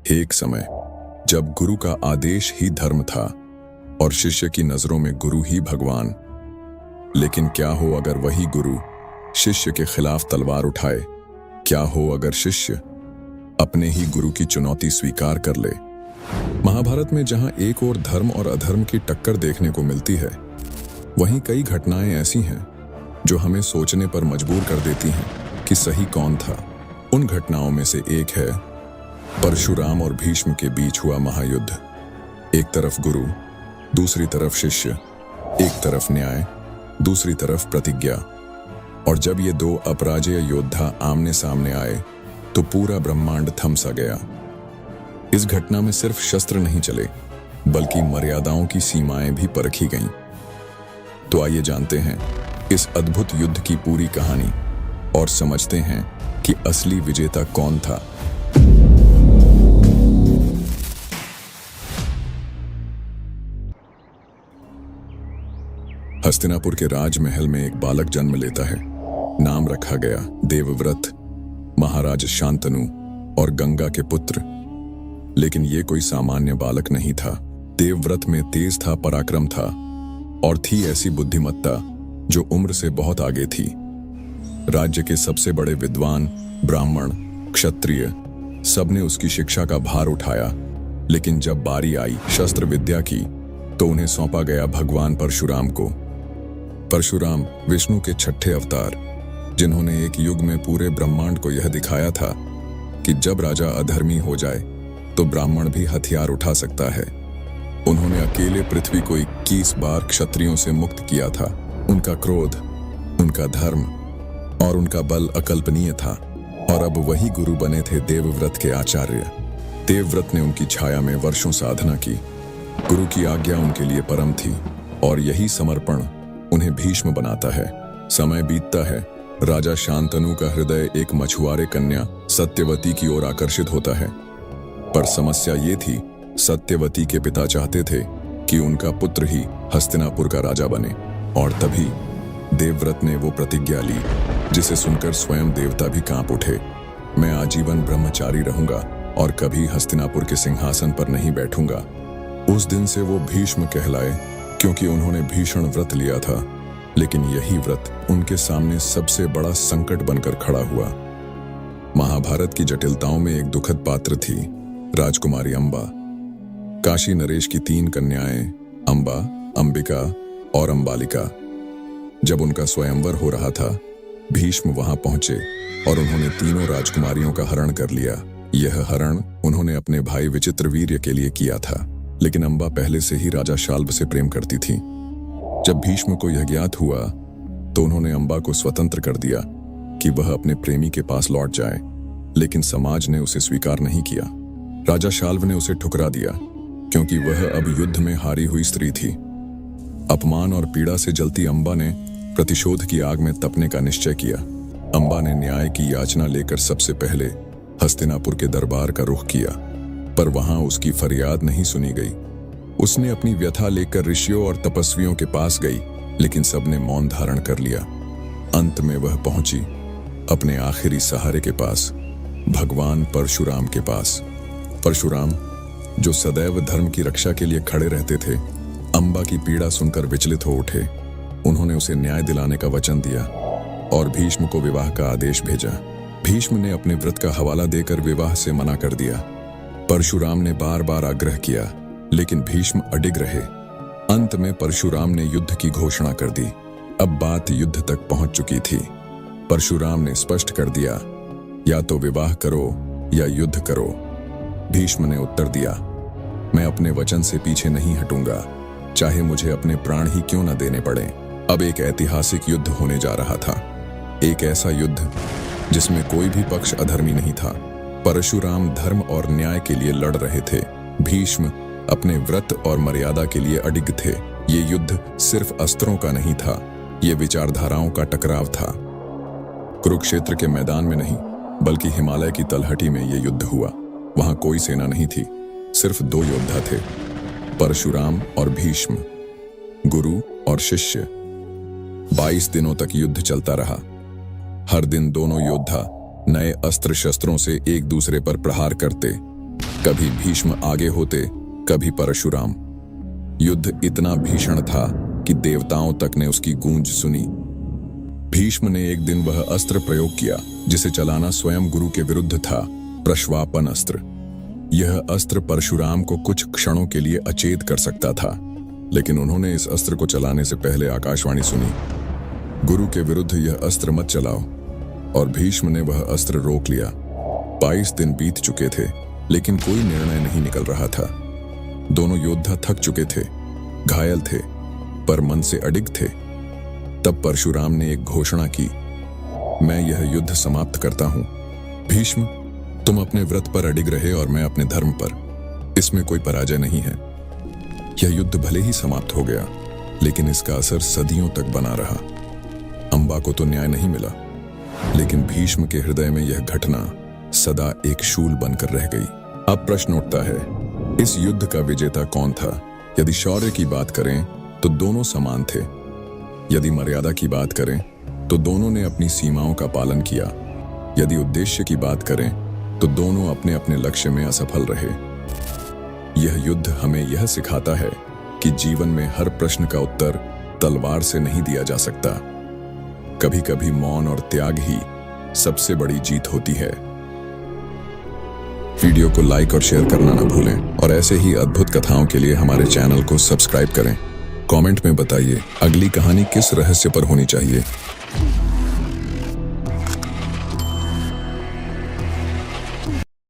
एक समय जब गुरु का आदेश ही धर्म था और शिष्य की नजरों में गुरु ही भगवान। लेकिन क्या हो अगर वही गुरु शिष्य के खिलाफ तलवार उठाए? क्या हो अगर शिष्य अपने ही गुरु की चुनौती स्वीकार कर ले? महाभारत में जहां एक ओर धर्म और अधर्म की टक्कर देखने को मिलती है, वहीं कई घटनाएं ऐसी हैं जो हमें सोचने पर मजबूर कर देती हैं कि सही कौन था। उन घटनाओं में से एक है परशुराम और भीष्म के बीच हुआ महायुद्ध। एक तरफ गुरु, दूसरी तरफ शिष्य, एक तरफ न्याय, दूसरी तरफ प्रतिज्ञा। और जब ये दो अपराजेय योद्धा आमने सामने आए तो पूरा ब्रह्मांड थम सा गया। इस घटना में सिर्फ शस्त्र नहीं चले, बल्कि मर्यादाओं की सीमाएं भी परखी गईं। तो आइए जानते हैं इस अद्भुत युद्ध की पूरी कहानी और समझते हैं कि असली विजेता कौन था। हस्तिनापुर के राजमहल में एक बालक जन्म लेता है। नाम रखा गया देवव्रत, महाराज शांतनु और गंगा के पुत्र। लेकिन ये कोई सामान्य बालक नहीं था। देवव्रत में तेज था, पराक्रम था और थी ऐसी बुद्धिमत्ता जो उम्र से बहुत आगे थी। राज्य के सबसे बड़े विद्वान, ब्राह्मण, क्षत्रिय सबने उसकी शिक्षा का भार उठाया। लेकिन जब बारी आई शस्त्र विद्या की, तो उन्हें सौंपा गया भगवान परशुराम को। परशुराम विष्णु के छठे अवतार, जिन्होंने एक युग में पूरे ब्रह्मांड को यह दिखाया था कि जब राजा अधर्मी हो जाए तो ब्राह्मण भी हथियार उठा सकता है। उन्होंने अकेले पृथ्वी को 21 बार क्षत्रियों से मुक्त किया था। उनका क्रोध, उनका धर्म और उनका बल अकल्पनीय था। और अब वही गुरु बने थे देवव्रत के आचार्य। देवव्रत ने उनकी छाया में वर्षों साधना की। गुरु की आज्ञा उनके लिए परम थी और यही समर्पण उन्हें भीष्म बनाता है। समय बीतता है, राजा शांतनु का हृदय एक मछुआरे कन्या सत्यवती की ओर आकर्षित होता है। पर समस्या ये थी, सत्यवती के पिता चाहते थे कि उनका पुत्र ही हस्तिनापुर का राजा बने। और तभी देवव्रत ने वो प्रतिज्ञा ली जिसे सुनकर स्वयं देवता भी कांप उठे। मैं आजीवन ब्रह्मचारी रहूंगा और कभी हस्तिनापुर के सिंहासन पर नहीं बैठूंगा। उस दिन से वो भीष्म कहलाए, क्योंकि उन्होंने भीषण व्रत लिया था। लेकिन यही व्रत उनके सामने सबसे बड़ा संकट बनकर खड़ा हुआ। महाभारत की जटिलताओं में एक दुखद पात्र थी राजकुमारी अंबा। काशी नरेश की 3 कन्याएं अंबा, अंबिका और अंबालिका। जब उनका स्वयंवर हो रहा था, भीष्म वहां पहुंचे और उन्होंने तीनों राजकुमारियों का हरण कर लिया। यह हरण उन्होंने अपने भाई विचित्रवीर्य के लिए किया था। लेकिन अंबा पहले से ही राजा शाल्व से प्रेम करती थी। जब भीष्म को यह ज्ञात हुआ तो उन्होंने अंबा को स्वतंत्र कर दिया कि वह अपने प्रेमी के पास लौट जाए। लेकिन समाज ने उसे स्वीकार नहीं किया। राजा शाल्व ने उसे ठुकरा दिया, क्योंकि वह अब युद्ध में हारी हुई स्त्री थी। अपमान और पीड़ा से जलती अंबा ने प्रतिशोध की आग में तपने का निश्चय किया। अंबा ने न्याय की याचना लेकर सबसे पहले हस्तिनापुर के दरबार का रुख किया, पर वहां उसकी फरियाद नहीं सुनी गई। उसने अपनी व्यथा लेकर ऋषियों और तपस्वियों के पास गई, लेकिन सबने मौन धारण कर लिया। अंत में वह पहुंची अपने आखिरी सहारे के पास, भगवान परशुराम के पास। परशुराम, जो सदैव धर्म की रक्षा के लिए खड़े रहते थे, अंबा की पीड़ा सुनकर विचलित हो उठे। उन्होंने उसे न्याय दिलाने का वचन दिया और भीष्म को विवाह का आदेश भेजा। भीष्म ने अपने व्रत का हवाला देकर विवाह से मना कर दिया। परशुराम ने बार बार आग्रह किया, लेकिन भीष्म अडिग रहे। अंत में परशुराम ने युद्ध की घोषणा कर दी। अब बात युद्ध तक पहुंच चुकी थी। परशुराम ने स्पष्ट कर दिया, या तो विवाह करो या युद्ध करो। भीष्म ने उत्तर दिया, मैं अपने वचन से पीछे नहीं हटूंगा, चाहे मुझे अपने प्राण ही क्यों न देने पड़े। अब एक ऐतिहासिक युद्ध होने जा रहा था। एक ऐसा युद्ध जिसमें कोई भी पक्ष अधर्मी नहीं था। परशुराम धर्म और न्याय के लिए लड़ रहे थे। भीष्म अपने व्रत और मर्यादा के लिए अडिग थे। ये युद्ध सिर्फ अस्त्रों का नहीं था, ये विचारधाराओं का टकराव था। कुरुक्षेत्र के मैदान में नहीं, बल्कि हिमालय की तलहटी में ये युद्ध हुआ। वहां कोई सेना नहीं थी, सिर्फ 2 योद्धा थे, परशुराम और भीष्म, गुरु और शिष्य। 22 दिनों तक युद्ध चलता रहा। हर दिन दोनों योद्धा नए अस्त्र शस्त्रों से एक दूसरे पर प्रहार करते कभी भीष्म आगे होते, कभी परशुराम। युद्ध इतना भीषण था कि देवताओं तक ने उसकी गूंज सुनी। भीष्म ने एक दिन वह अस्त्र प्रयोग किया जिसे चलाना स्वयं गुरु के विरुद्ध था, प्रश्वापन अस्त्र। यह अस्त्र परशुराम को कुछ क्षणों के लिए अचेत कर सकता था, लेकिन उन्होंने इस अस्त्र को चलाने से पहले आकाशवाणी सुनी, गुरु के विरुद्ध यह अस्त्र मत चलाओ। और भीष्म ने वह अस्त्र रोक लिया। 22 दिन बीत चुके थे, लेकिन कोई निर्णय नहीं निकल रहा था। दोनों योद्धा थक चुके थे, घायल थे, पर मन से अडिग थे। तब परशुराम ने एक घोषणा की, मैं यह युद्ध समाप्त करता हूं। भीष्म, तुम अपने व्रत पर अडिग रहे और मैं अपने धर्म पर। इसमें कोई पराजय नहीं है। यह युद्ध भले ही समाप्त हो गया, लेकिन इसका असर सदियों तक बना रहा। अंबा को तो न्याय नहीं मिला, लेकिन भीष्म के हृदय में यह घटना सदा एक शूल बनकर रह गई। अब प्रश्न उठता है, इस युद्ध का विजेता कौन था? यदि शौर्य की बात करें तो दोनों समान थे। यदि मर्यादा की बात करें तो दोनों ने अपनी सीमाओं का पालन किया। यदि उद्देश्य की बात करें तो दोनों अपने अपने लक्ष्य में असफल रहे। यह युद्ध हमें यह सिखाता है कि जीवन में हर प्रश्न का उत्तर तलवार से नहीं दिया जा सकता। कभी कभी मौन और त्याग ही सबसे बड़ी जीत होती है। वीडियो को लाइक और शेयर करना न भूलें और ऐसे ही अद्भुत कथाओं के लिए हमारे चैनल को सब्सक्राइब करें। कमेंट में बताइए अगली कहानी किस रहस्य पर होनी चाहिए।